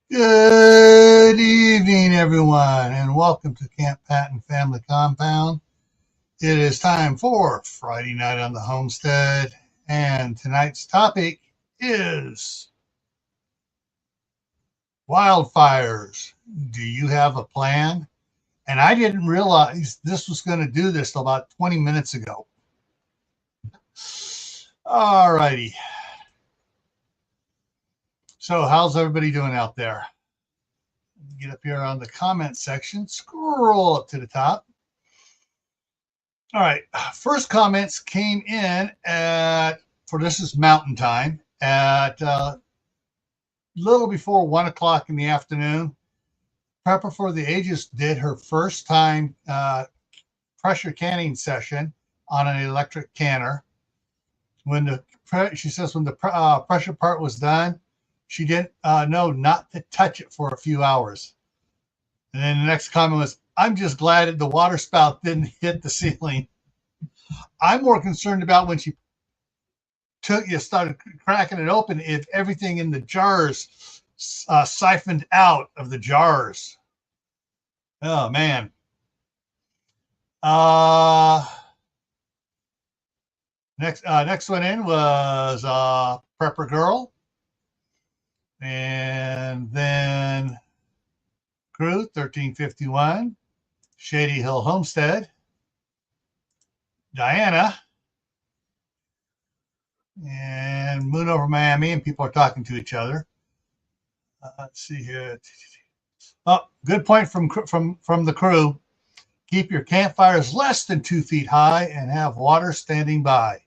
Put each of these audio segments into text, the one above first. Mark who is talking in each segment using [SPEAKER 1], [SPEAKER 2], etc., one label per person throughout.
[SPEAKER 1] Good evening, everyone, and welcome to Camppatton Family Compound. It is time for Friday night on the Homestead, and tonight's topic is wildfires. Do you have a plan? And I didn't realize this was going to do this till about 20 minutes ago. All righty. So, how's everybody doing out there? Get up here on the comment section, scroll up to the top. All right, first comments came in this is mountain time, at little before 1 o'clock in the afternoon. Prepper for the Ages did her first time pressure canning session on an electric canner. She says when the pressure part was done, she didn't know not to touch it for a few hours. And then the next comment was, I'm just glad that the water spout didn't hit the ceiling. I'm more concerned about when she started cracking it open, if everything in the jars siphoned out of the jars. Oh, man. Next one in was Prepper Girl. And then Crew 1351, Shady Hill Homestead, Diana, and Moon over Miami, and people are talking to each other. Let's see here. Oh, good point from the crew. Keep your campfires less than 2 feet high and have water standing by.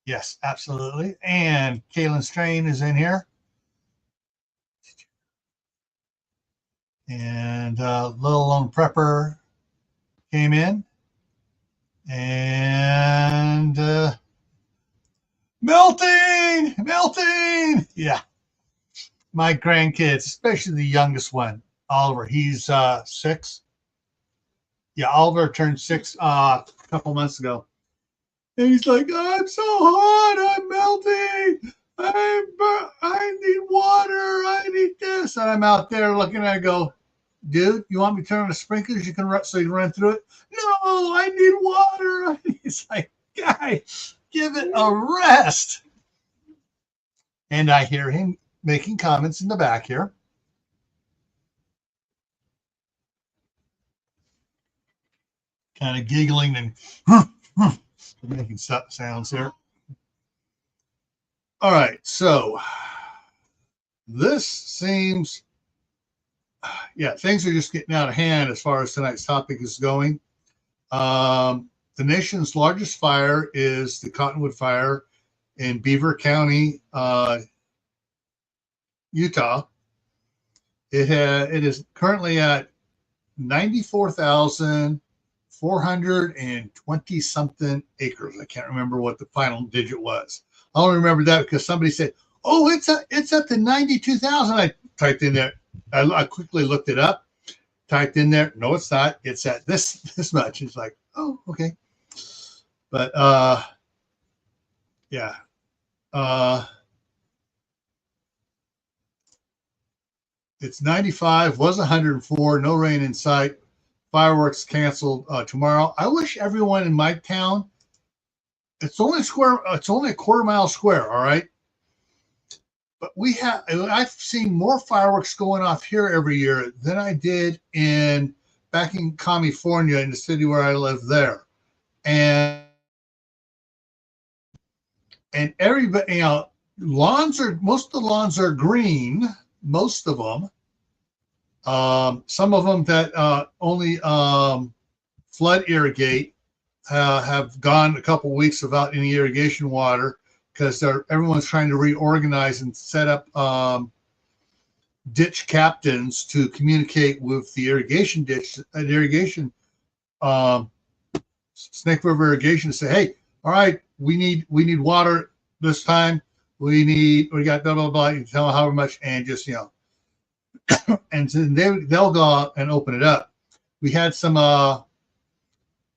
[SPEAKER 1] Yes, absolutely. And Kaylin Strain is in here. And Little Lone Prepper came in. And melting. Yeah. My grandkids, especially the youngest one, Oliver, he's 6. Yeah, Oliver turned 6 a couple months ago. And he's like, I'm so hot, I'm melting. I need water, I need this. And I'm out there looking at it, go, dude, you want me to turn on the sprinklers? You can run through it. No, I need water. He's like, guy, give it a rest. And I hear him making comments in the back here. Kind of giggling and making sounds here. All right, so this seems, things are just getting out of hand as far as tonight's topic is going. The nation's largest fire is the Cottonwood Fire in Beaver County, Utah. It is currently at 94,420 something acres. I can't remember what the final digit was. I only remember that because somebody said, "Oh, it's up to 92,000." I typed in there. I quickly looked it up. Typed in there. No, it's not. It's at this much. It's like, oh, okay. But yeah. It's 95. Was 104. No rain in sight. Fireworks canceled tomorrow. I wish everyone in my town. It's only a quarter mile square, all right. But I've seen more fireworks going off here every year than I did back in California, in the city where I live there. And everybody, most of the lawns are green, most of them. Some of them that only flood irrigate have gone a couple weeks without any irrigation water because everyone's trying to reorganize and set up ditch captains to communicate with the irrigation Snake River Irrigation to say, hey, all right, we need water this time. We got blah blah blah. You tell them however much, and just and so they'll go out and open it up. We had some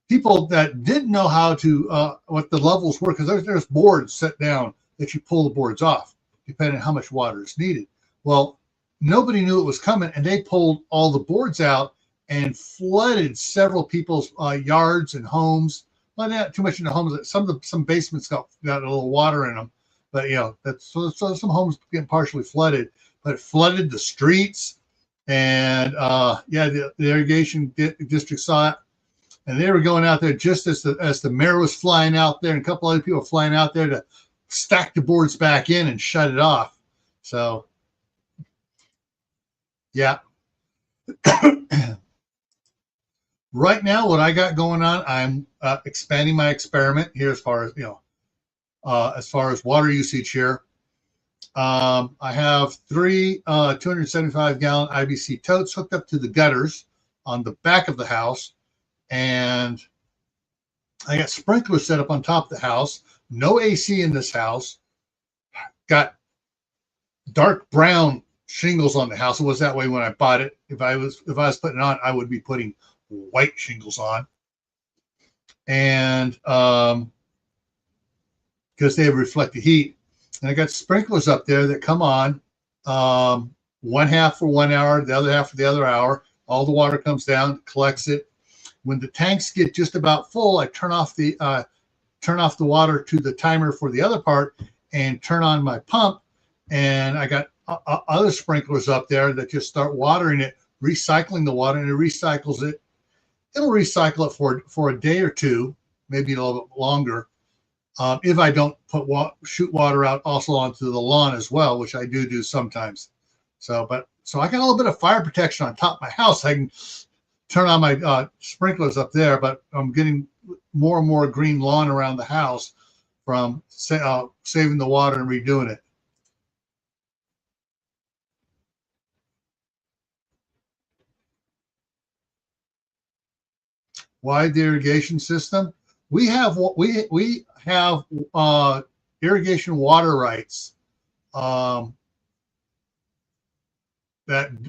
[SPEAKER 1] people that didn't know how to what the levels were, because there's boards set down that you pull the boards off depending on how much water is needed. Well, nobody knew it was coming, and they pulled all the boards out and flooded several people's yards and homes. Well, not too much in the homes. Some basements got a little water in them, but that's so some homes getting partially flooded. But it flooded the streets, and the irrigation district saw it, and they were going out there just as the mayor was flying out there, and a couple other people were flying out there to stack the boards back in and shut it off. So, yeah. Right now, what I got going on, I'm expanding my experiment here as far as water usage here. I have 3 275-gallon IBC totes hooked up to the gutters on the back of the house, and I got sprinklers set up on top of the house. No AC in this house. Got dark brown shingles on the house. It was that way when I bought it. If I was putting it on, I would be putting white shingles on, and because they reflect the heat. And I got sprinklers up there that come on, one half for 1 hour, the other half for the other hour. All the water comes down, collects it. When the tanks get just about full, I turn off the water to the timer for the other part and turn on my pump. And I got other sprinklers up there that just start watering it, recycling the water, and it recycles it. It'll recycle it for a day or two, maybe a little bit longer. If I don't shoot water out also onto the lawn as well, which I do sometimes. So I got a little bit of fire protection on top of my house. I can turn on my sprinklers up there, but I'm getting more and more green lawn around the house from saving the water and redoing it. Wide irrigation system. We have irrigation water rights that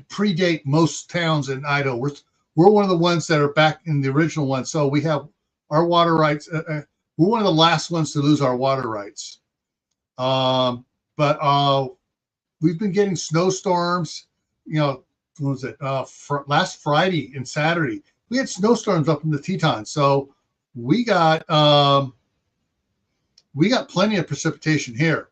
[SPEAKER 1] predate most towns in Idaho. We're one of the ones that are back in the original one, so we have our water rights. We're one of the last ones to lose our water rights. But we've been getting snowstorms. What was it? Last Friday and Saturday, we had snowstorms up in the Tetons. So we got plenty of precipitation here.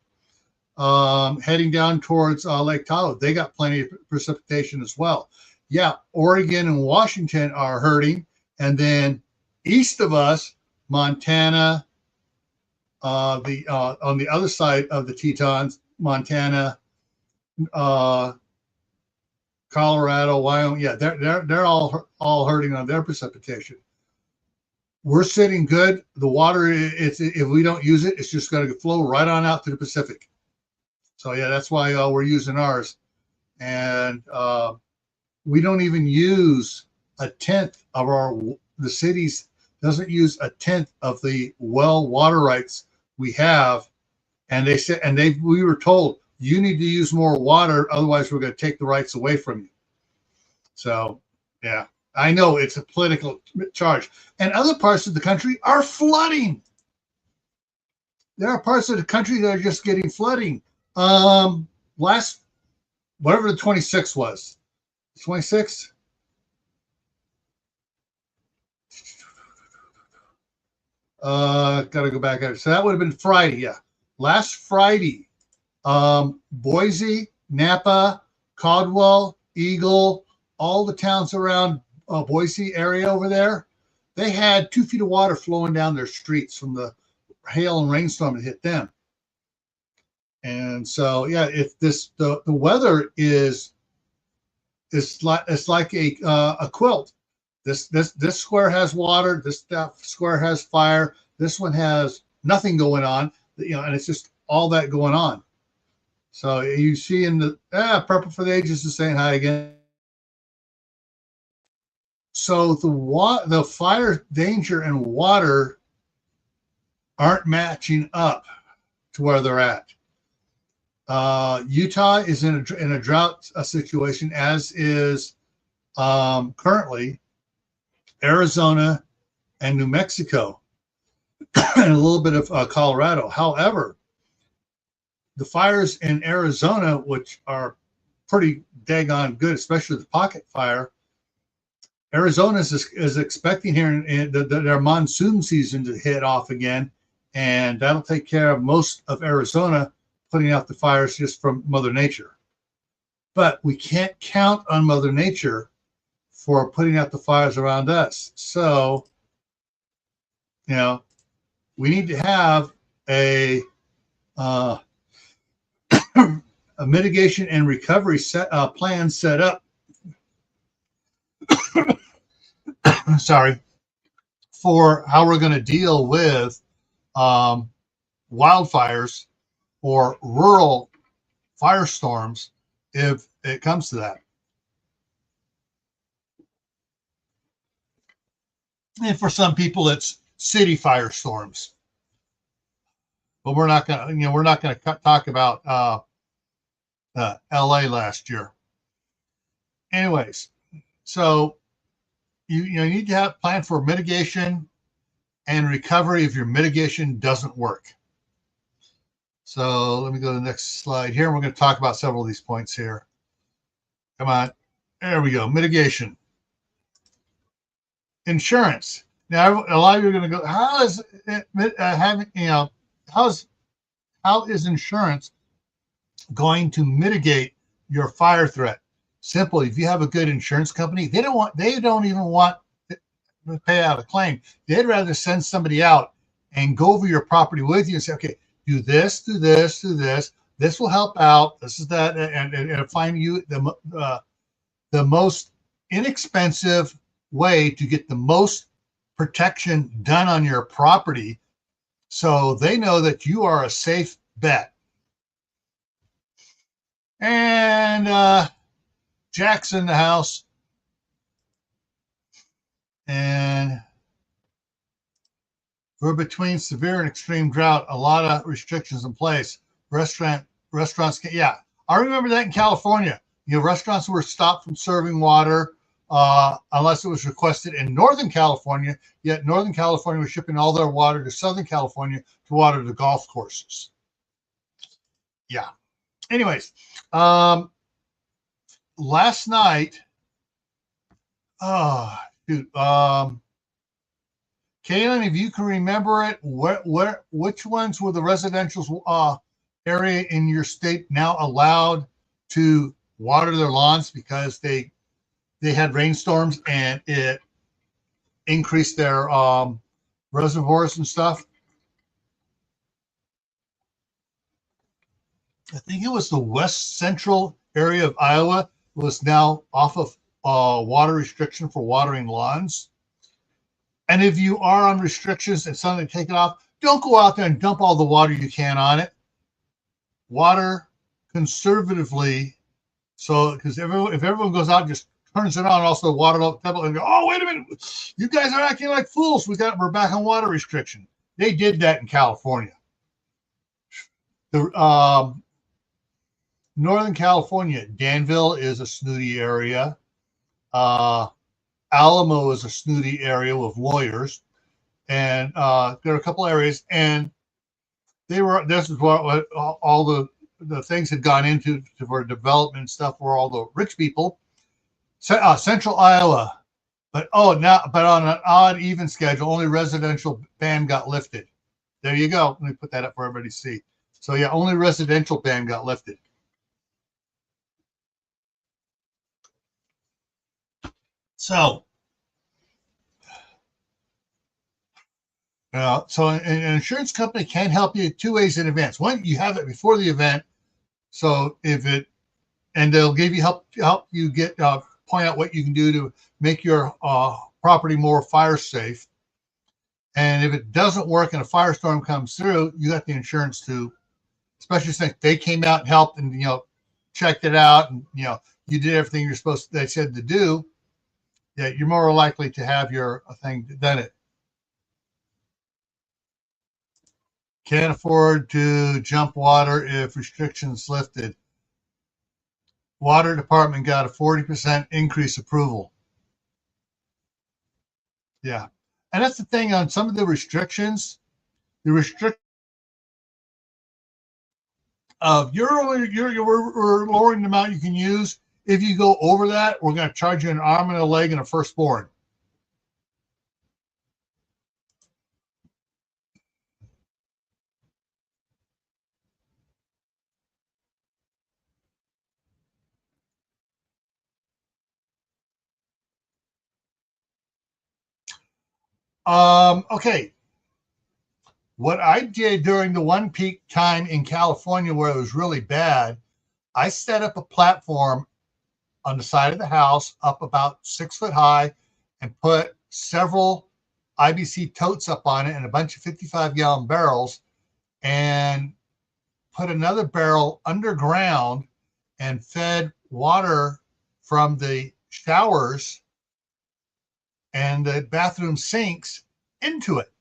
[SPEAKER 1] Heading down towards Lake Tahoe, they got plenty of precipitation as well. Yeah, Oregon and Washington are hurting, and then east of us, Montana, on the other side of the Tetons, Montana, Colorado, Wyoming, yeah, they're all hurting on their precipitation. We're sitting good. The water, if we don't use it, it's just going to flow right on out to the Pacific. So yeah, that's why we're using ours, and we don't even use a tenth of the cities doesn't use a tenth of the well water rights we have, and they said, we were told you need to use more water, otherwise we're going to take the rights away from you. So yeah, I know it's a political charge, and other parts of the country are flooding. There are parts of the country that are just getting flooding. Last, whatever the 26th was, 26th. Got to go back. So that would have been Friday. Yeah. Last Friday, Boise, Napa, Caldwell, Eagle, all the towns around Boise area over there, they had 2 feet of water flowing down their streets from the hail and rainstorm that hit them. And so, yeah, if the weather it's like a quilt. This square has water. This square has fire. This one has nothing going on. And it's just all that going on. So you see in the Purple for the Ages is saying hi again. So the fire danger and water aren't matching up to where they're at. Utah is in a drought situation, as is currently Arizona and New Mexico, and a little bit of Colorado. However, the fires in Arizona, which are pretty daggone good, especially the pocket fire. Arizona is expecting here in their monsoon season to hit off again, and that'll take care of most of Arizona putting out the fires just from Mother Nature. But we can't count on Mother Nature for putting out the fires around us. So, we need to have a a mitigation and recovery plan set up. Sorry, for how we're going to deal with wildfires or rural firestorms if it comes to that. And for some people, it's city firestorms. But we're not going to talk about LA last year. Anyways, so you need to have a plan for mitigation and recovery if your mitigation doesn't work. So let me go to the next slide here. We're going to talk about several of these points here. Come on. There we go. Mitigation. Insurance. Now, a lot of you are going to go, how is it having, how is insurance going to mitigate your fire threat? Simple. If you have a good insurance company, they don't even want to pay out a claim. They'd rather send somebody out and go over your property with you and say, okay, do this, do this, do this. This will help out. This is that, and find you the most inexpensive way to get the most protection done on your property, so they know that you are a safe bet. And Jack's in the house, and we're between severe and extreme drought. A lot of restrictions in place. Restaurants can, yeah, I remember that in California. Restaurants were stopped from serving water unless it was requested in Northern California. Yet Northern California was shipping all their water to Southern California to water the golf courses. Yeah. Anyways, last night, Kaylin, if you can remember it, which ones were the residential area in your state now allowed to water their lawns because they had rainstorms and it increased their reservoirs and stuff? I think it was the west central area of Iowa was now off of water restriction for watering lawns. And if you are on restrictions and suddenly take it off, don't go out there and dump all the water you can on it. Water conservatively. So, because if everyone goes out and just turns it on, also water level, and go, oh, wait a minute, you guys are acting like fools. We're back on water restriction. They did that in California. The Northern California, Danville is a snooty area. Alamo is a snooty area with lawyers, and there are a couple areas, and this is what all the things had gone into for development stuff for all the rich people. Central Iowa, but on an odd even schedule, only residential ban got lifted. There you go. Let me put that up for everybody to see. So yeah, only residential ban got lifted. So, an insurance company can help you 2 ways in advance. One, you have it before the event, so and they'll give you help you get point out what you can do to make your property more fire safe. And if it doesn't work and a firestorm comes through, you got the insurance to, especially since they came out and helped and checked it out, and you did everything they said to do. Yeah, you're more likely to have your thing done. It can't afford to jump water if restrictions lifted. Water department got a 40% increase approval. Yeah, and that's the thing on some of the restrictions. The We're lowering the amount you can use. If you go over that, we're going to charge you an arm and a leg and a firstborn. Okay. What I did during the one peak time in California where it was really bad, I set up a platform on the side of the house up about 6 foot high and put several IBC totes up on it and a bunch of 55-gallon barrels, and put another barrel underground and fed water from the showers and the bathroom sinks into it.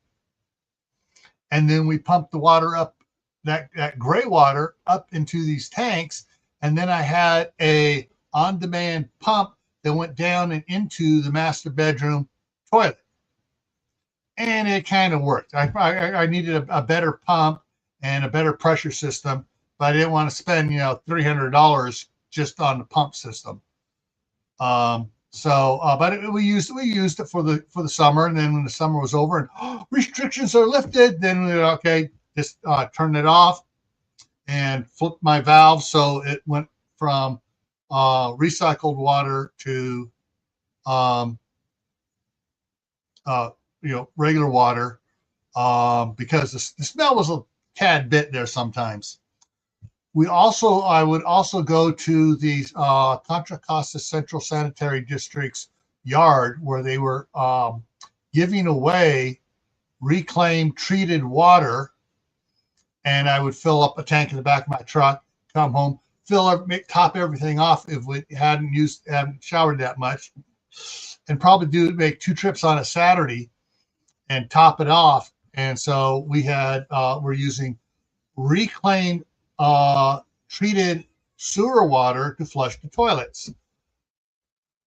[SPEAKER 1] And then we pumped the water up, that gray water up into these tanks. And then I had a on-demand pump that went down and into the master bedroom toilet. And it kind of worked. I needed a better pump and a better pressure system, but I didn't want to spend, $300 just on the pump system. But we used it for the summer, and then when the summer was over and restrictions are lifted, then we just turn it off and flip my valve so it went from recycled water to regular water, because the smell was a tad bit there sometimes. I would also go to the Contra Costa Central Sanitary District's yard where they were giving away reclaimed treated water, and I would fill up a tank in the back of my truck, come home, top everything off if we hadn't showered that much, and probably make 2 trips on a Saturday and top it off. And so we're using reclaimed treated sewer water to flush the toilets.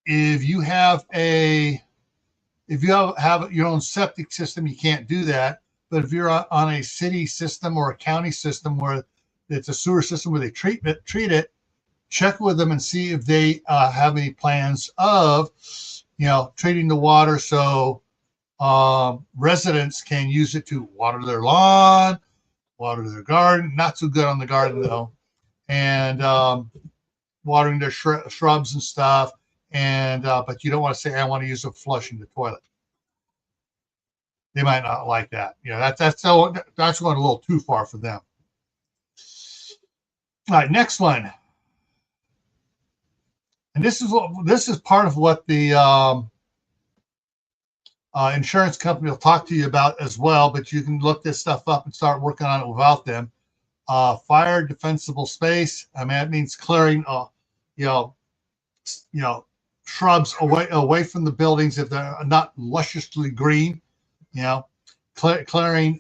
[SPEAKER 1] If you have your own septic system, you can't do that. But if you're on a city system or a county system where it's a sewer system where they treat it, check with them and see if they have any plans of, treating the water so residents can use it to water their lawn, water their garden. Not so good on the garden though, and watering their shrubs and stuff. And but you don't want to say, I want to use it flushing the toilet. They might not like that. That's going a little too far for them. All right, next one. And this is part of what the insurance company will talk to you about as well, but you can look this stuff up and start working on it without them. Fire defensible space. I mean, that means clearing, shrubs away from the buildings if they're not lusciously green. Clearing,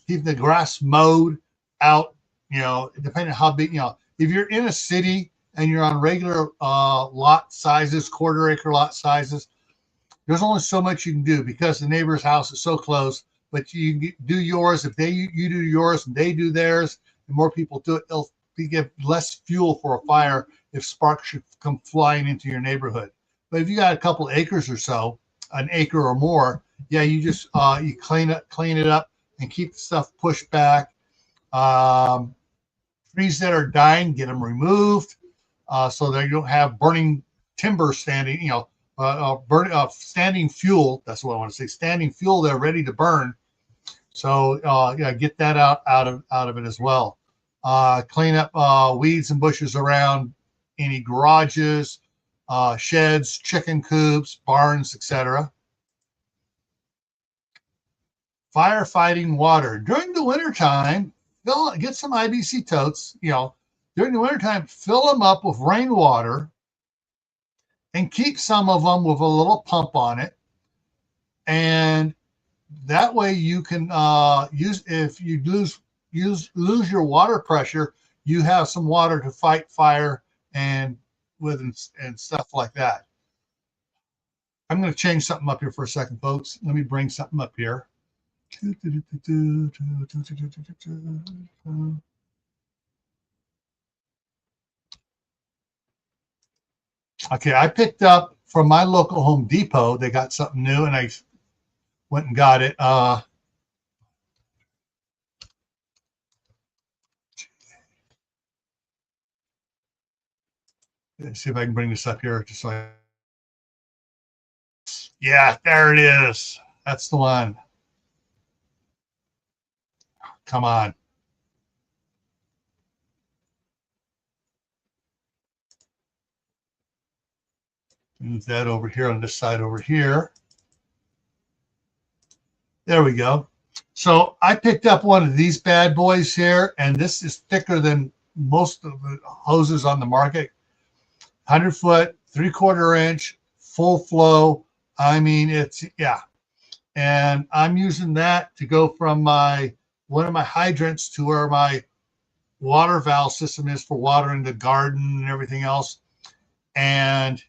[SPEAKER 1] keeping the grass mowed out. Depending on how big. If you're in a city and you're on regular lot sizes, quarter-acre lot sizes, there's only so much you can do because the neighbor's house is so close. But you can do yours. If you do yours and they do theirs, and more people do it, they'll give less fuel for a fire if sparks should come flying into your neighborhood. But if you got a couple acres or so, an acre or more, you just you clean it up and keep the stuff pushed back. Trees that are dying, get them removed so that you don't have burning timber standing, standing fuel. That's what I want to say. Standing fuel there, ready to burn. So get that out of it as well. Clean up weeds and bushes around any garages, sheds, chicken coops, barns, etc. Firefighting water during the wintertime. Get some IBC totes. During the wintertime, fill them up with rainwater and keep some of them with a little pump on it. And that way you can if you lose your water pressure, you have some water to fight fire and stuff like that. I'm going to change something up here for a second, folks. Let me bring something up here. Okay, I picked up from my local Home Depot. They got something new, and I went and got it. Let's see if I can bring this up here. Just so yeah, there it is. That's the one. Come on. Move that over here on this side over here. There we go. So I picked up one of these bad boys here, and this is thicker than most of the hoses on the market. 100-foot, 3/4 inch, full flow. I mean, it's, yeah. And I'm using that to go from one of my hydrants to where my water valve system is for watering the garden and everything else. And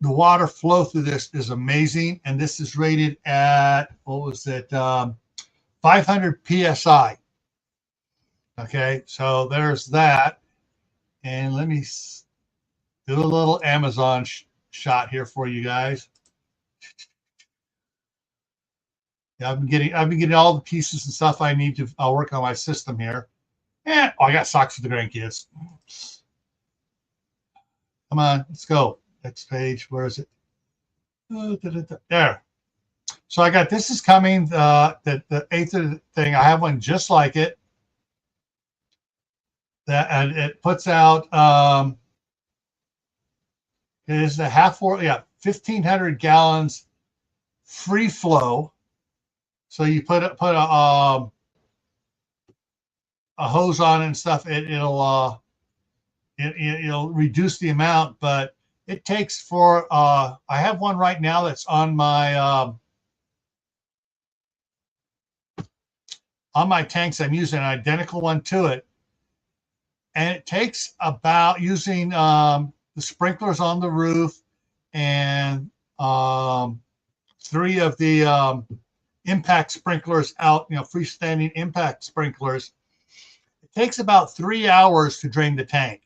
[SPEAKER 1] the water flow through this is amazing. And this is rated at, what was it? 500 PSI. Okay, so there's that. And let me do a little Amazon shot here for you guys. Yeah, I've been getting all the pieces and stuff I need to work on my system here. Oh, I got socks for the grandkids. Come on, let's go. Next page. Where is it? There. So I got, this is coming, the 8th thing. I have one just like it. And it puts out, it is the 1,500 gallons free flow. So you put a hose on and stuff. It'll reduce the amount, but it takes for I have one right now that's on my tanks. I'm using an identical one to it, and it takes about, using the sprinklers on the roof and 3 of the impact sprinklers out, freestanding impact sprinklers. It takes about 3 hours to drain the tank.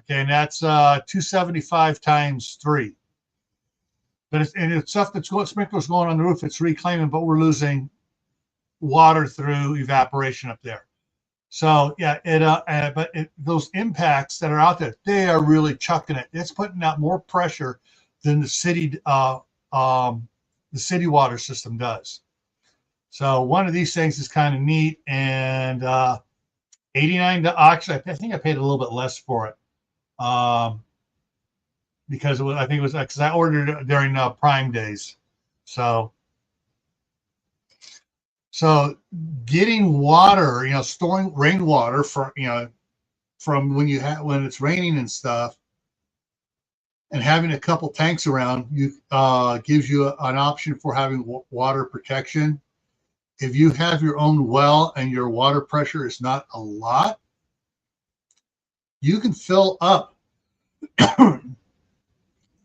[SPEAKER 1] Okay, and that's 275 times 3. But it's stuff that's sprinklers going on the roof. It's reclaiming, but we're losing water through evaporation up there. So yeah, those impacts that are out there, they are really chucking it. It's putting out more pressure than the city water system does. So one of these things is kind of neat, and $89. Actually, I think I paid a little bit less for it, because I think it was because I ordered it during Prime days. So getting water, storing rainwater from when it's raining and stuff, and having a couple tanks around gives you an option for having water protection. If you have your own well and your water pressure is not a lot, you can fill up some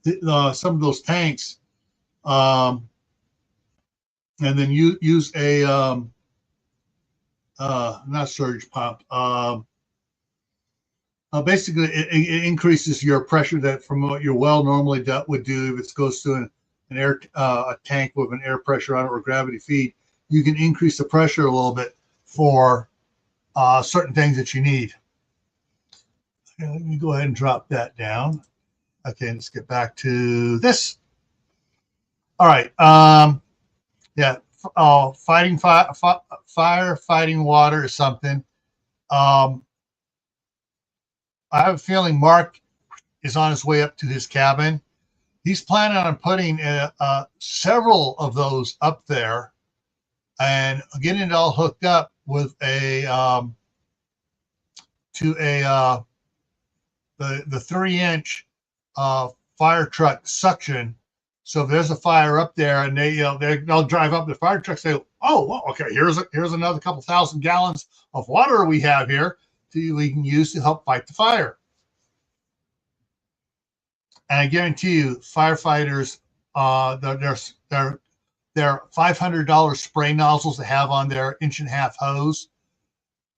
[SPEAKER 1] of those tanks, and then you use a not surge pump. Basically, it increases your pressure that from what your well normally would do if it goes to a tank with an air pressure on it or gravity feed. You can increase the pressure a little bit for certain things that you need. Okay, let me go ahead and drop that down. Okay, let's get back to this. All right. Yeah, fighting water is something. I have a feeling Mark is on his way up to his cabin. He's planning on putting several of those up there and getting it all hooked up with the 3-inch fire truck suction. So if there's a fire up there, and they'll drive up the fire truck, say, "Oh, well, okay, here's another couple thousand gallons of water we have here we can use to help fight the fire." And I guarantee you, firefighters, their $500 spray nozzles they have on their 1.5-inch hose,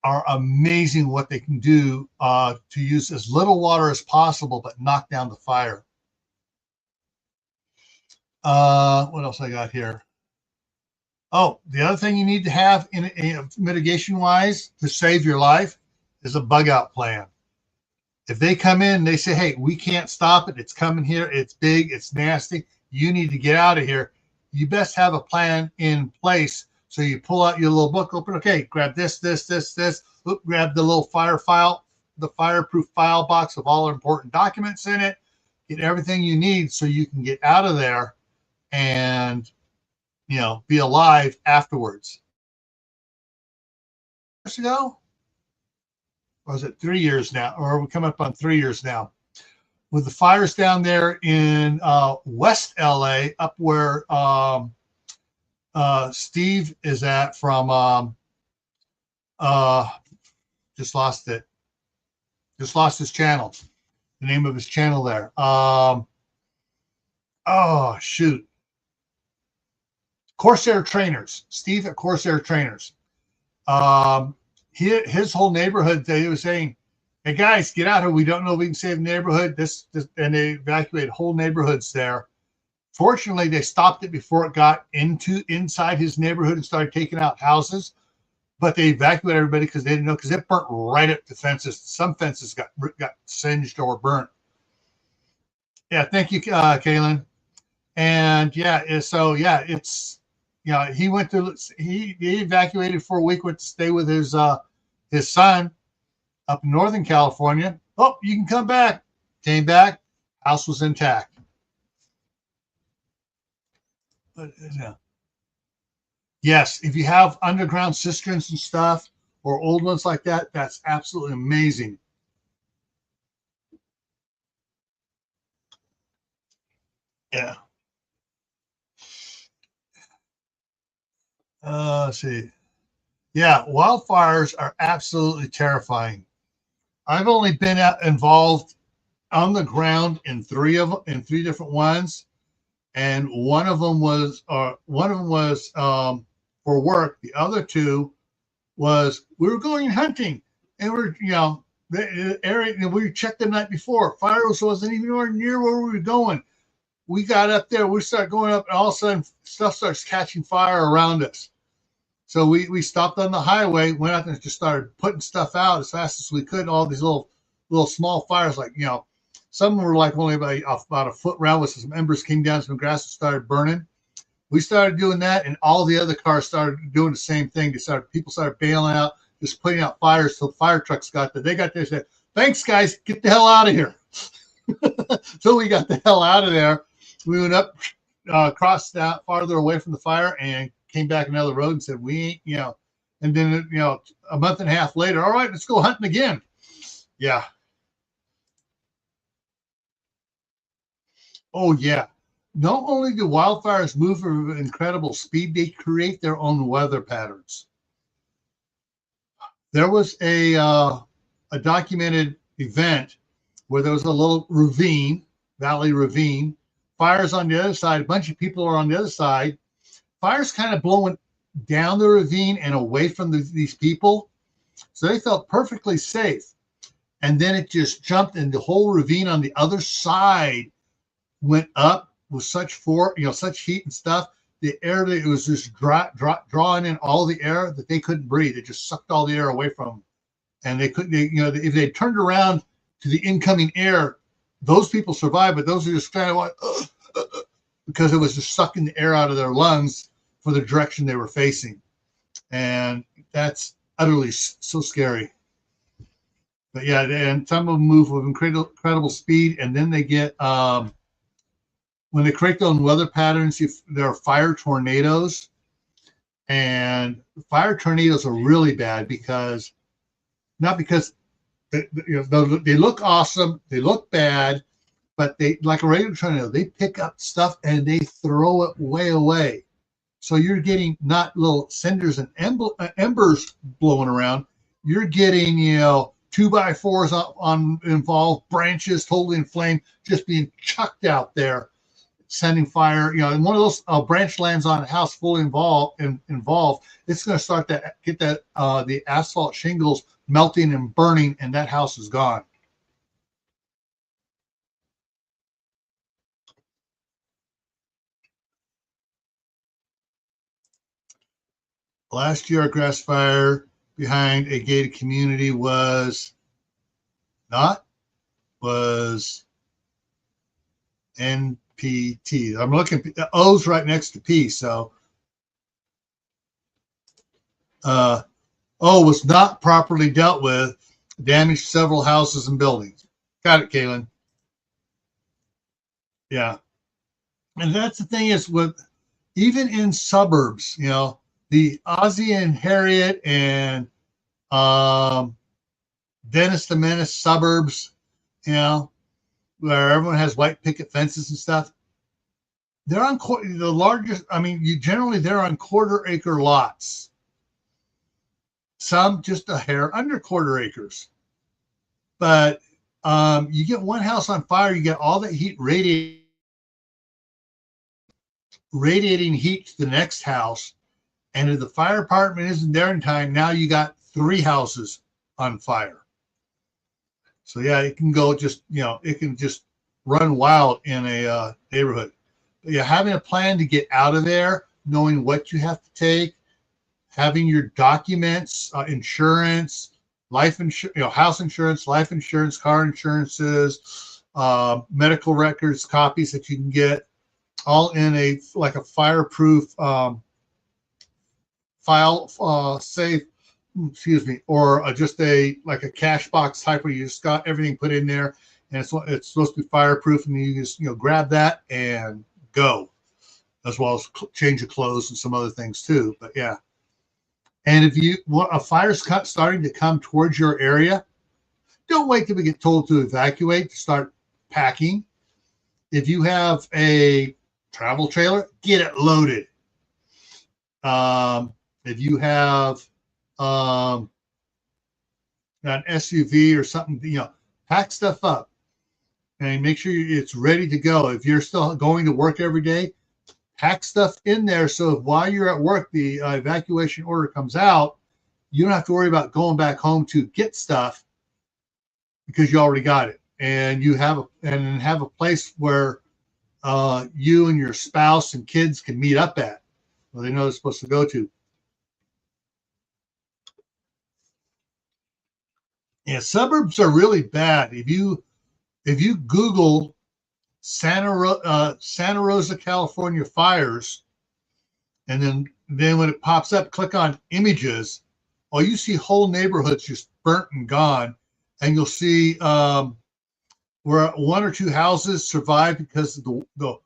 [SPEAKER 1] are amazing what they can do to use as little water as possible, but knock down the fire. What else I got here? Oh, the other thing you need to have in mitigation wise to save your life is a bug out plan. If they come in and they say, hey, we can't stop it, it's coming here, it's big, it's nasty, you need to get out of here, you best have a plan in place. So you pull out your little book, open, okay, grab this, grab the little the fireproof file box of all important documents in it, get everything you need so you can get out of there and, be alive afterwards. Years ago? Or was it 3 years now? Or we're coming up on 3 years now. With the fires down there in West LA, up where Steve is at from, just lost it. Just lost his channel. The name of his channel there. Oh, shoot. Corsair Trainers. Steve at Corsair Trainers. His whole neighborhood, they were saying, hey guys, get out here. We don't know if we can save the neighborhood. This, and they evacuated whole neighborhoods there. Fortunately, they stopped it before it got inside his neighborhood and started taking out houses. But they evacuated everybody because they didn't know, because it burnt right up the fences. Some fences got singed or burnt. Yeah, thank you, Kaylin. And yeah, so yeah, it's he went to he evacuated for a week, went to stay with his son up in Northern California. Oh, you can come back. Came back, house was intact. But yeah. Yes, if you have underground cisterns and stuff or old ones like that, that's absolutely amazing. Yeah. Let's see. Yeah, wildfires are absolutely terrifying. I've only been involved on the ground in three different ones, and one of them was for work. The other two was we were going hunting, and the area we checked the night before. Fires wasn't even anywhere near where we were going. We got up there, we started going up, and all of a sudden stuff starts catching fire around us. So we stopped on the highway, went out and just started putting stuff out as fast as we could. All these little small fires, like some were like only about a foot round, with some embers came down, some grass started burning. We started doing that, and all the other cars started doing the same thing. People started bailing out, just putting out fires till the fire trucks got there. They got there and said, "Thanks, guys, get the hell out of here." So we got the hell out of there. We went up, crossed out farther away from the fire, and came back another road and said, we ain't, and then, a month and a half later, all right, let's go hunting again. Yeah. Oh, yeah. Not only do wildfires move at incredible speed, they create their own weather patterns. There was a documented event where there was a little valley ravine, fires on the other side, a bunch of people are on the other side, fires kind of blowing down the ravine and away from these people. So they felt perfectly safe. And then it just jumped, and the whole ravine on the other side went up with such heat and stuff. The air, it was just drawing in all the air that they couldn't breathe. It just sucked all the air away from them. And they couldn't, if they turned around to the incoming air, those people survived, but those are just kind of like, because it was just sucking the air out of their lungs for the direction they were facing. And that's utterly so scary. But yeah, and some of them move with incredible speed, and then they get, when they create their own weather patterns, there are fire tornadoes. And fire tornadoes are really bad not because they look awesome, they look bad, but they, like a regular tornado, they pick up stuff and they throw it way away. So you're getting not little cinders and embers blowing around. You're getting, 2x4s on involved, branches totally inflamed, just being chucked out there. sending fire, and one of those branch lands on a house fully involved, it's going to start to get the asphalt shingles melting and burning, and that house is gone. Last year, a grass fire behind a gated community was NPT. I'm looking, O's right next to P, so O was not properly dealt with, damaged several houses and buildings. Got it, Kaylin. Yeah. And that's the thing is even in suburbs, the Ozzie and Harriet and Dennis the Menace suburbs, where everyone has white picket fences and stuff. They're on the largest. I mean, they're on quarter-acre lots. Some just a hair under quarter acres. But you get one house on fire, you get all that heat radiating heat to the next house. And if the fire department isn't there in time, now you got 3 houses on fire. So yeah, it can go it can just run wild in a neighborhood. But yeah, having a plan to get out of there, knowing what you have to take, having your documents, insurance, life insurance, house insurance, life insurance, car insurances, medical records, copies that you can get, all in a fireproof file safe, or just a cash box type where you just got everything put in there, and it's supposed to be fireproof, and you just grab that and go, as well as change your clothes and some other things too. But yeah, and if you want a fire's starting to come towards your area, don't wait till we get told to evacuate to start packing. If you have a travel trailer, get it loaded. If you have an SUV or something, pack stuff up and make sure it's ready to go. If you're still going to work every day, pack stuff in there so while you're at work, the evacuation order comes out, you don't have to worry about going back home to get stuff because you already got it. And you have a place where you and your spouse and kids can meet up at, where they know they're supposed to go to. Yeah, suburbs are really bad. If you Google Santa Rosa, California fires, and then when it pops up, click on images, you see whole neighborhoods just burnt and gone, and you'll see where 1 or 2 houses survived because of the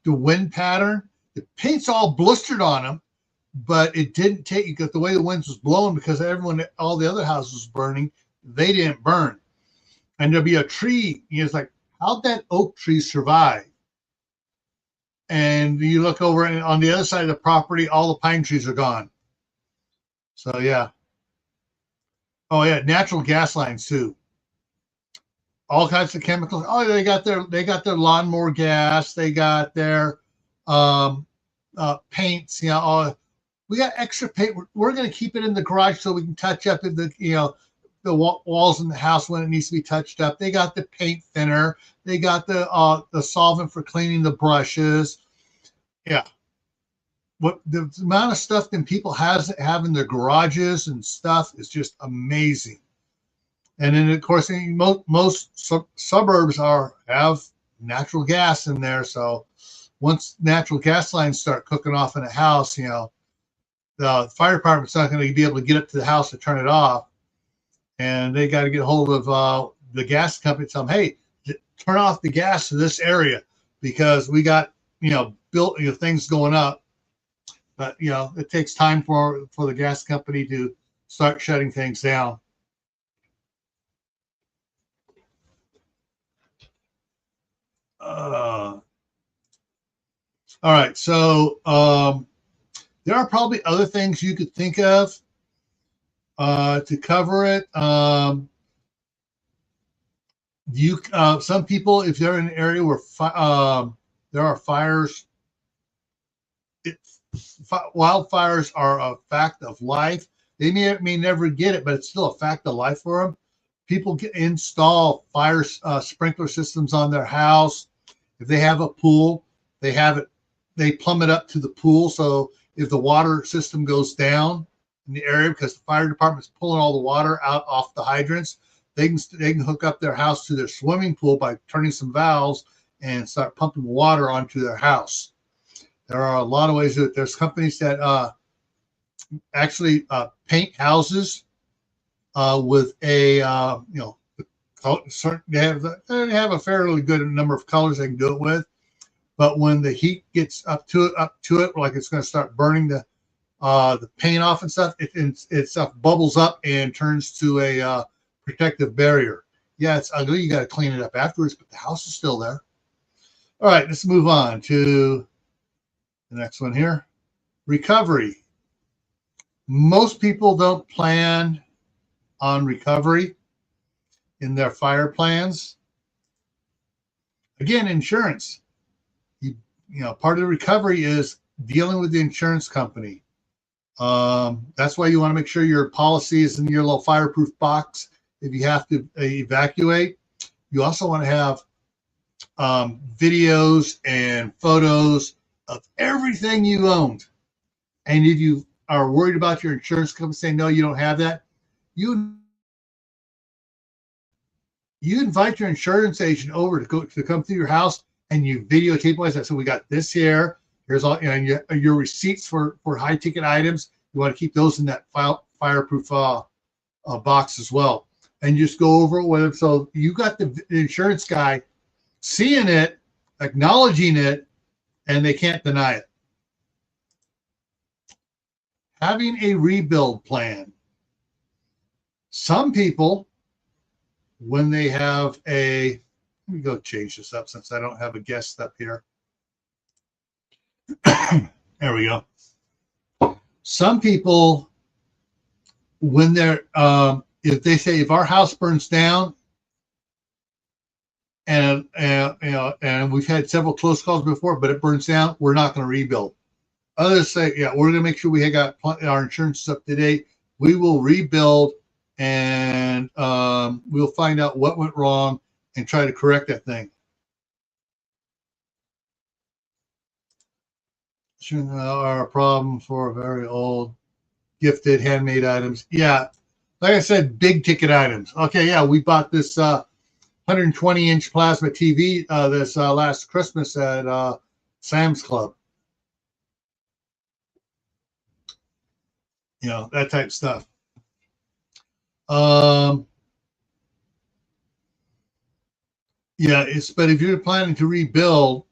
[SPEAKER 1] wind pattern. The paint's all blistered on them, but it didn't take, because the way the wind was blowing, because all the other houses was burning, they didn't burn. And there'll be a tree, it's like, how'd that oak tree survive? And you look over, and on the other side of the property, all the pine trees are gone. So yeah. Oh yeah, natural gas lines too. All kinds of chemicals. Oh, they got their lawnmower gas. They got their paints. We got extra paint. We're going to keep it in the garage so we can touch up the walls in the house when it needs to be touched up. They got the paint thinner. They got the solvent for cleaning the brushes. Yeah. What the amount of stuff that people have in their garages and stuff is just amazing. And then, of course, most suburbs have natural gas in there. So once natural gas lines start cooking off in a house, the fire department's not going to be able to get up to the house to turn it off. And they got to get a hold of the gas company and tell them, hey, turn off the gas to this area because we got, built things going up. But, it takes time for the gas company to start shutting things down. All right, so there are probably other things you could think of to cover it. Some people, if they're in an area where there are fires. Wildfires are a fact of life. They may never get it, but it's still a fact of life for them. People install fire sprinkler systems on their house. If they have a pool, they plumb it up to the pool. So if the water system goes down in the area, because the fire department's pulling all the water out off the hydrants, they can hook up their house to their swimming pool by turning some valves and start pumping water onto their house. There are a lot of ways that there's companies that actually paint houses with a they have a fairly good number of colors they can do it with, but when the heat gets up to it, like it's going to start burning the paint off and stuff, it stuff bubbles up and turns to a protective barrier. Yeah, it's ugly. You got to clean it up afterwards, but the house is still there. All right, let's move on to the next one here. Recovery. Most people don't plan on recovery in their fire plans. Again, insurance. Part of the recovery is dealing with the insurance company. That's why you want to make sure your policy is in your little fireproof box if you have to evacuate. You also want to have videos and photos of everything you owned. And if you are worried about your insurance company saying, no, you don't have that, you invite your insurance agent over to come through your house, and you videotape like that. So we got this here. Here's all, and your receipts for high ticket items. You want to keep those in that fireproof box as well, and just go over it with them. So you got the insurance guy seeing it, acknowledging it, and they can't deny it. Having a rebuild plan. Some people, when they have let me go change this up since I don't have a guest up here. There we go. Some people, when they're, if they say, if our house burns down, and we've had several close calls before, but it burns down, we're not going to rebuild. Others say, yeah, we're going to make sure we got our insurance up to date. We will rebuild, and we'll find out what went wrong and try to correct that thing. Are a problem for very old gifted handmade items. Yeah, like I said, big ticket items. Okay, yeah, we bought this 120-inch plasma TV this last Christmas at Sam's Club. That type of stuff. Yeah, but if you're planning to rebuild,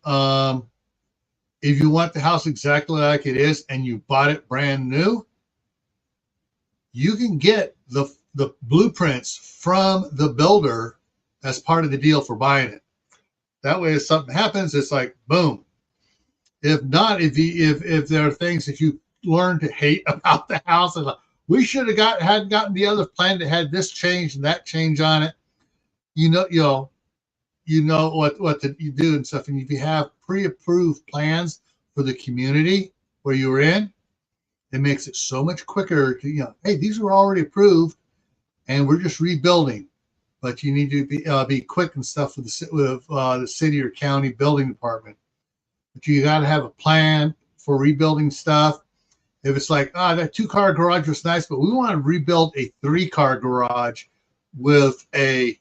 [SPEAKER 1] if you want the house exactly like it is and you bought it brand new, you can get the blueprints from the builder as part of the deal for buying it. That way, if something happens, it's like boom. If not, if there are things that you learn to hate about the house, and like, we should have gotten the other plan that had this change and that change on it. You know what to do and stuff. And if you have pre-approved plans for the community where you were in, it makes it so much quicker to, hey, these were already approved and we're just rebuilding. But you need to be quick and stuff with the city or county building department. But you got to have a plan for rebuilding stuff. If it's like, that 2-car garage was nice, but we want to rebuild a 3-car garage with a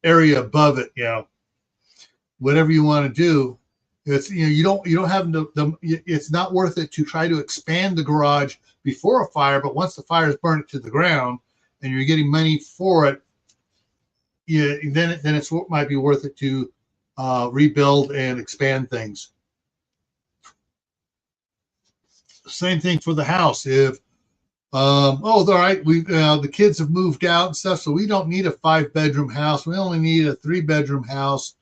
[SPEAKER 1] area above it, whatever you want to do, it's you don't have it's not worth it to try to expand the garage before a fire, but once the fire is burned to the ground and you're getting money for it, then it's what might be worth it to rebuild and expand things. Same thing for the house. If all right, the kids have moved out and stuff, so we don't need a 5-bedroom house. We only need a 3-bedroom house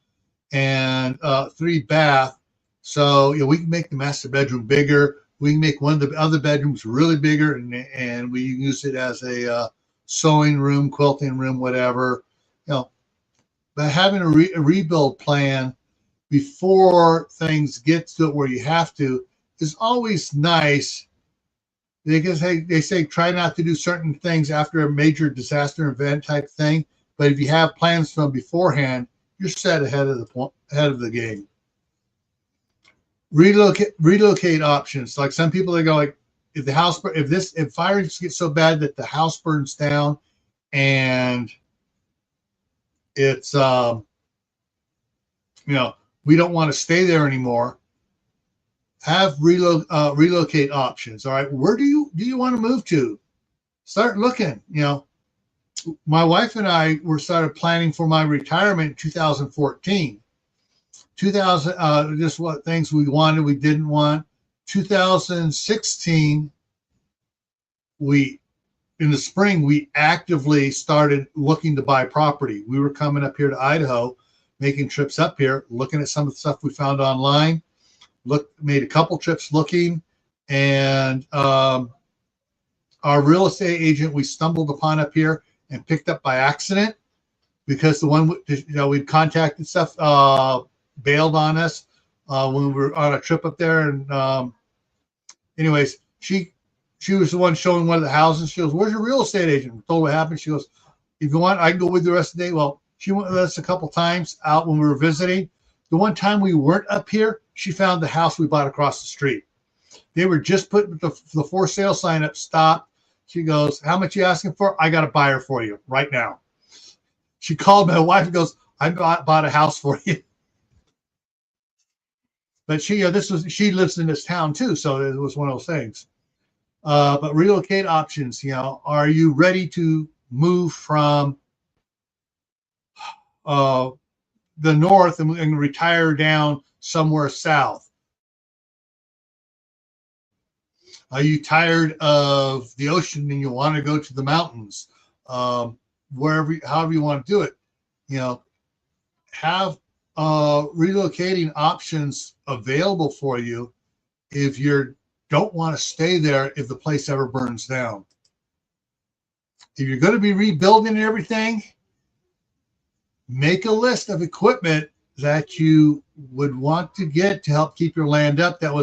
[SPEAKER 1] and 3-bath. So we can make the master bedroom bigger. We can make one of the other bedrooms really bigger, and we use it as a sewing room, quilting room, whatever. But having a rebuild plan, before things get to it where you have to is always nice. Because they say try not to do certain things after a major disaster event type thing. But if you have plans from beforehand, you're set ahead of the game. Relocate options. Like some people, they go like, if fires get so bad that the house burns down and it's we don't want to stay there anymore, have relocate options. All right, where do you want to move to? Start looking. My wife and I started planning for my retirement in 2014. Just what things we wanted, we didn't want. 2016, in the spring, we actively started looking to buy property. We were coming up here to Idaho, making trips up here, looking at some of the stuff we found online. Made a couple trips looking, and our real estate agent we stumbled upon up here and picked up by accident, because the one we'd contacted stuff bailed on us when we were on a trip up there. And anyways, she was the one showing one of the houses. She goes, "Where's your real estate agent?" We told her what happened. She goes, "If you want, I can go with you the rest of the day." Well, she went with us a couple times out when we were visiting. The one time we weren't up here, she found the house we bought across the street. They were just putting the for sale sign up, stopped. She goes, "How much you asking for?" "I got a buyer for you right now." She called my wife and goes, "I bought a house for you." But she lives in this town too, so it was one of those things. But relocate options, are you ready to move from the north and retire down somewhere south? Are you tired of the ocean and you want to go to the mountains? However you want to do it, have relocating options available for you if you don't want to stay there if the place ever burns down. If you're going to be rebuilding everything, make a list of equipment that you would want to get to help keep your land up that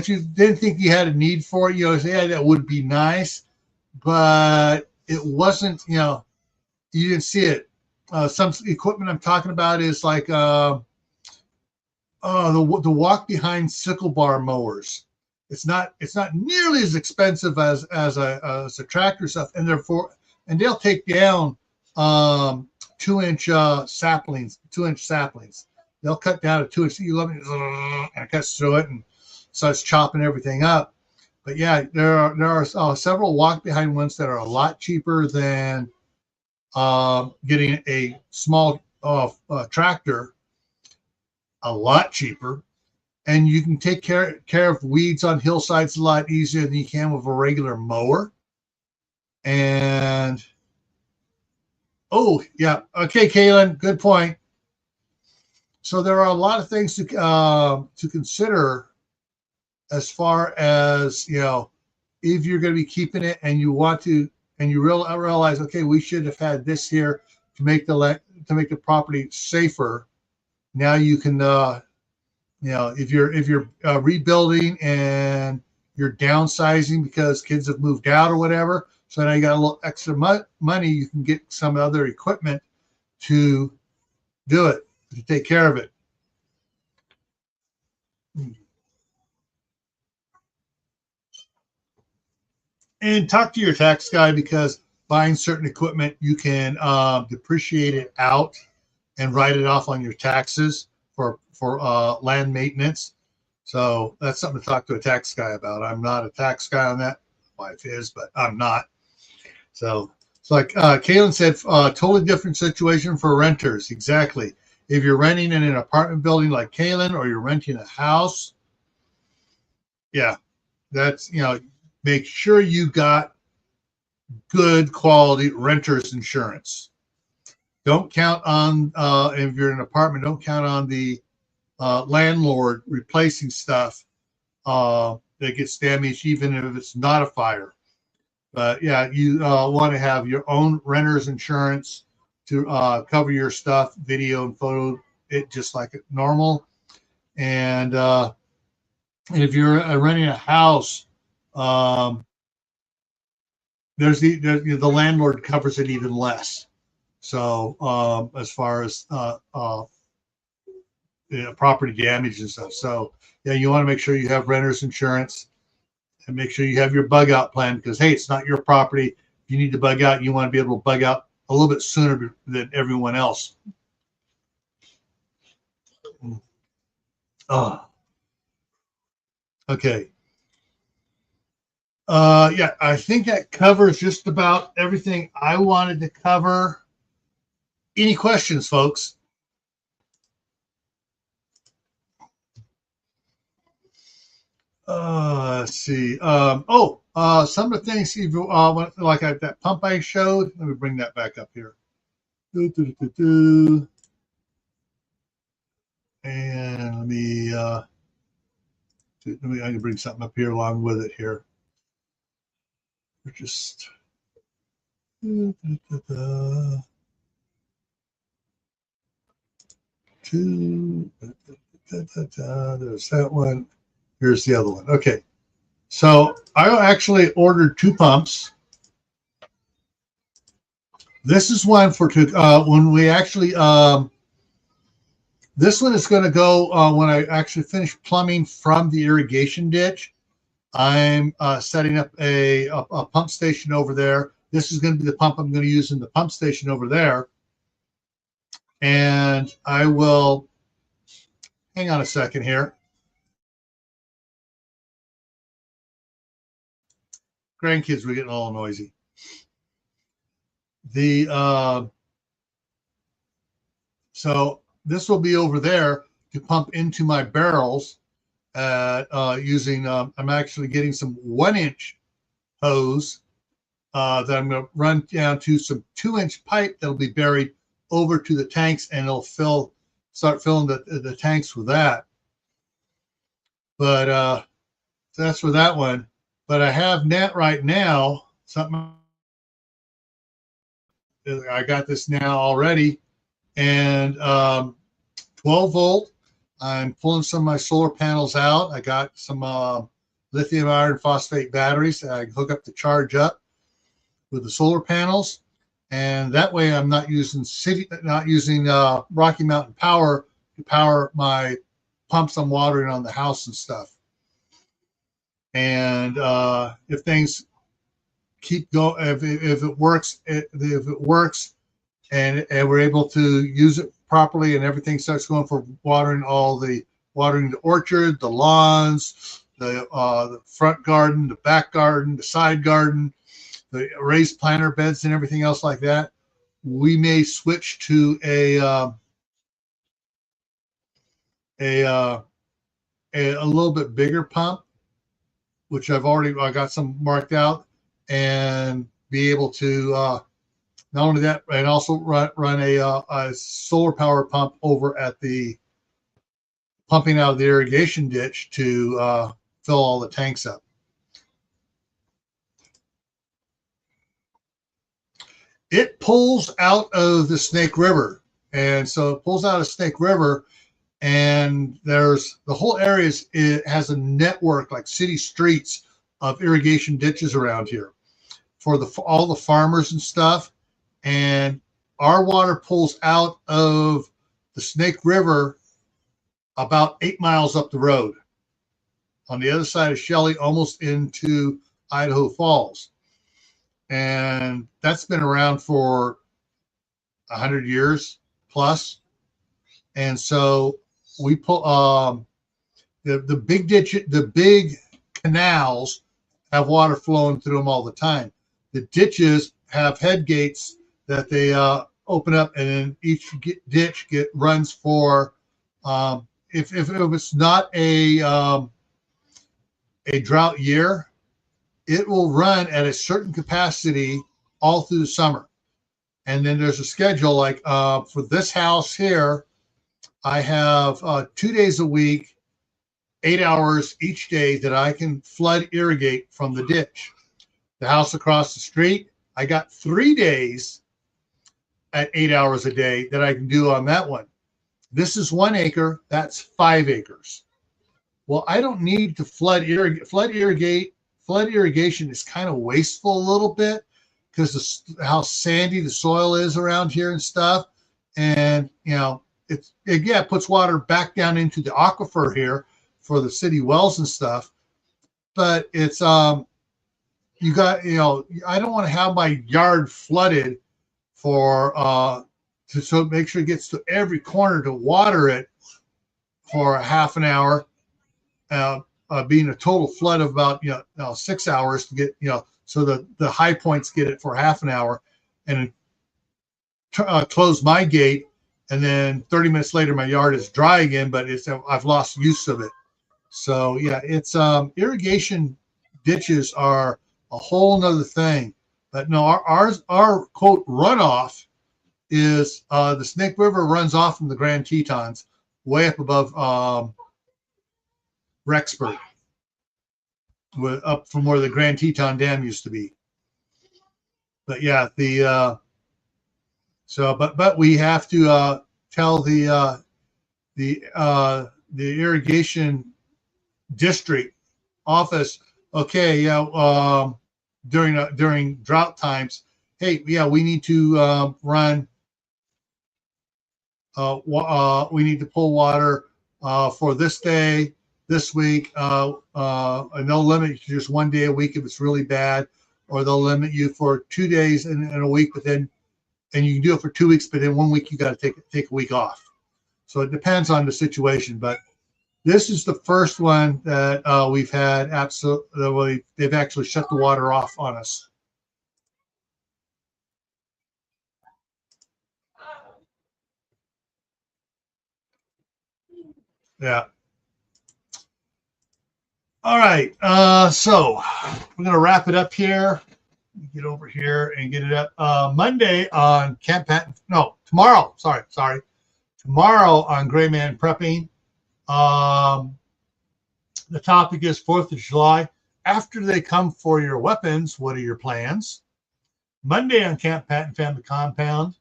[SPEAKER 1] you didn't think you had a need for. That would be nice, but it wasn't, you didn't see it. Some equipment I'm talking about is like the walk behind sickle bar mowers. It's not nearly as expensive as a tractor stuff, and they'll take down 2-inch saplings. They'll cut down to 2-inch. And it cuts through it and starts chopping everything up. But yeah, there are several walk behind ones that are a lot cheaper than getting a small tractor. A lot cheaper, and you can take care of weeds on hillsides a lot easier than you can with a regular mower. And oh yeah, okay, Kaylin, good point. So there are a lot of things to consider as far as if you're going to be keeping it and you want to, and you realize, okay, we should have had this here to make the property safer. Now you can, if you're rebuilding and you're downsizing because kids have moved out or whatever, so now you got a little extra money, you can get some other equipment to do it, to take care of it. And talk to your tax guy, because buying certain equipment, you can depreciate it out and write it off on your taxes for land maintenance. So that's something to talk to a tax guy about. I'm not a tax guy on that. My wife is, but I'm not. So it's like Kaylin said, totally different situation for renters. Exactly. If you're renting in an apartment building like Kaylin, or you're renting a house, yeah, that's, make sure you got good quality renter's insurance. Don't count on, if you're in an apartment, don't count on the landlord replacing stuff that gets damaged, even if it's not a fire. But yeah, you want to have your own renter's insurance to cover your stuff, video and photo it just like normal. And if you're renting a house, the landlord covers it even less. So as far as property damage and stuff. So yeah, you want to make sure you have renter's insurance and make sure you have your bug out plan, because hey, it's not your property. If you need to bug out, you want to be able to bug out a little bit sooner than everyone else. Okay. Yeah, I think that covers just about everything I wanted to cover. Any questions, folks? Let's see. Some of the things, like that pump I showed. Let me bring that back up here. And I can bring something up here along with it here. We're just. There's that one. Here's the other one. Okay. So I actually ordered 2 pumps. This is one for when we actually, this one is going to go when I actually finish plumbing from the irrigation ditch. I'm setting up a pump station over there. This is going to be the pump I'm going to use in the pump station over there. And I will, hang on a second here. Grandkids were getting all noisy. So this will be over there to pump into my barrels using, I'm actually getting some 1-inch hose that I'm going to run down to some 2-inch pipe that'll be buried over to the tanks, and it'll start filling the tanks with that. But that's for that one. But I have net right now, something I got this now already, and 12 volt. I'm pulling some of my solar panels out. I got some lithium iron phosphate batteries that I can hook up to charge up with the solar panels, and that way I'm not using Rocky Mountain Power to power my pumps I'm watering on the house and stuff. And if things keep going, if it works, and we're able to use it properly, and everything starts going for watering the orchard, the lawns, the front garden, the back garden, the side garden, the raised planter beds, and everything else like that, we may switch to a little bit bigger pump, which I got some marked out, and be able to not only that, and also run a solar power pump over at the pumping out of the irrigation ditch to fill all the tanks up. It pulls out of the Snake River, and so it pulls out of Snake River, and there's the whole area it has a network like city streets of irrigation ditches around here for all the farmers and stuff. And our water pulls out of the Snake River about 8 miles up the road on the other side of Shelley, almost into Idaho Falls. And that's been around for 100 years plus. And so we pull the big ditch, the big canals have water flowing through them all the time. The ditches have head gates that they open up, and then each ditch runs for if it's not a drought year, it will run at a certain capacity all through the summer. And then there's a schedule, like for this house here, I have 2 days a week, 8 hours each day that I can flood irrigate from the ditch. The house across the street, I got 3 days at 8 hours a day that I can do on that one. This is 1 acre. That's 5 acres. Well, I don't need to flood irrigate. Flood irrigation is kind of wasteful a little bit because how sandy the soil is around here and stuff. And, you know, it puts water back down into the aquifer here for the city wells and stuff. But it's, you got, you know, I don't want to have my yard flooded for, so make sure it gets to every corner to water it for a half an hour, being a total flood of about, 6 hours to get, so the high points get it for half an hour, and close my gate, and then 30 minutes later my yard is dry again, but I've lost use of it. So yeah, it's irrigation ditches are a whole nother thing. But no, our quote runoff is the Snake River runs off from the Grand Tetons way up above Rexburg, up from where the Grand Teton Dam used to be. But yeah, but we have to tell the irrigation district office, okay, during drought times, hey, yeah, we need to run. We need to pull water for this day, this week, and they'll limit you to just 1 day a week if it's really bad, or they'll limit you for 2 days in a week, but then, and you can do it for 2 weeks, but in 1 week you got to take a week off. So it depends on the situation, but this is the first one that we've had absolutely, they've actually shut the water off on us. Yeah. All right. So we're going to wrap it up here. Get over here and get it up. Monday on Camppatton. No, tomorrow. Sorry. Tomorrow on Gray Man Prepping. The topic is 4th of July. After they come for your weapons, what are your plans? Monday on Camppatton Family Compound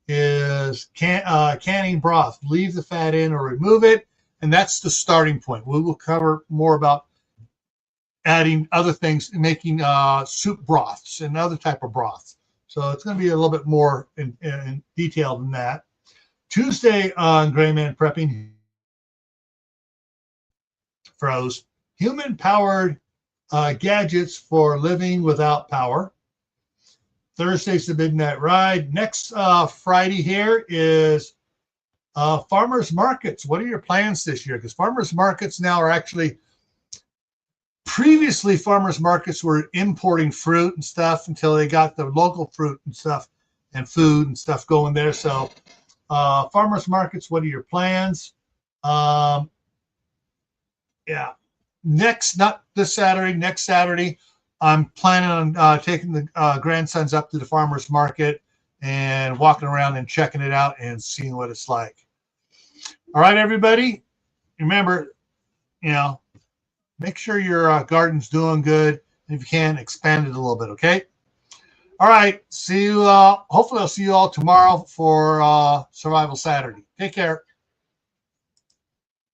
[SPEAKER 1] is canning broth. Leave the fat in or remove it. And that's the starting point. We will cover more about adding other things, making soup broths and other type of broths. So it's going to be a little bit more in detail than that. Tuesday on Gray Man Prepping, froze, human-powered gadgets for living without power. Thursday's the Midnight Ride. Next Friday here is farmers markets. What are your plans this year? Because farmers markets now are actually, previously farmers markets were importing fruit and stuff until they got the local fruit and stuff and food and stuff going there. So farmers markets, what are your plans? Yeah, not this Saturday, next Saturday, I'm planning on taking the grandsons up to the farmers market and walking around and checking it out and seeing what it's like. All right, everybody, remember, make sure your garden's doing good. And if you can, expand it a little bit, okay? All right, see you. Hopefully I'll see you all tomorrow for Survival Saturday. Take care.